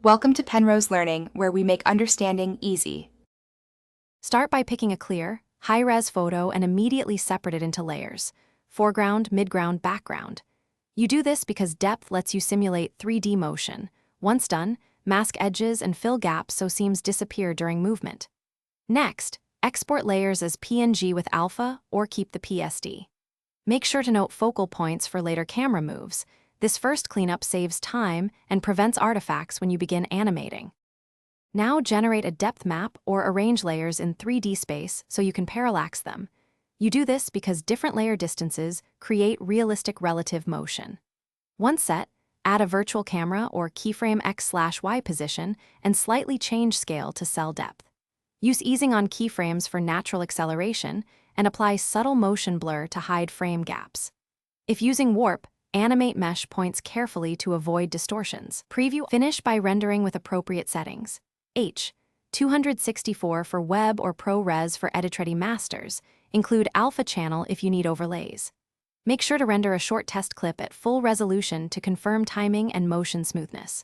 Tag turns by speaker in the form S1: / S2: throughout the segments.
S1: Welcome to Penrose Learning, where we make understanding easy.
S2: Start by picking a clear, high-res photo and immediately separate it into layers: foreground, midground, background. You do this because depth lets you simulate 3D motion. Once done, mask edges and fill gaps so seams disappear during movement. Next, export layers as PNG with alpha or keep the PSD. Make sure to note focal points for later camera moves. This first cleanup saves time and prevents artifacts when you begin animating. Now generate a depth map or arrange layers in 3D space so you can parallax them. You do this because different layer distances create realistic relative motion. Once set, add a virtual camera or keyframe X/Y position and slightly change scale to cell depth. Use easing on keyframes for natural acceleration and apply subtle motion blur to hide frame gaps. If using warp, Animate mesh points carefully to avoid distortions. Finish by rendering with appropriate settings. 264 for web or ProRes for edit-ready masters. Include alpha channel if you need overlays. Make sure to render a short test clip at full resolution to confirm timing and motion smoothness.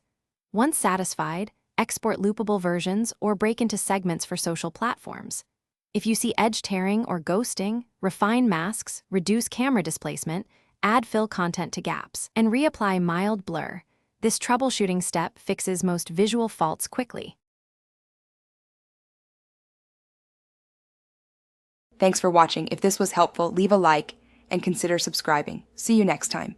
S2: Once satisfied, export loopable versions or break into segments for social platforms. If you see edge tearing or ghosting, refine masks, reduce camera displacement, add fill content to gaps, and reapply mild blur. This troubleshooting step fixes most visual faults quickly.
S1: Thanks for watching. If this was helpful, leave a like and consider subscribing. See you next time.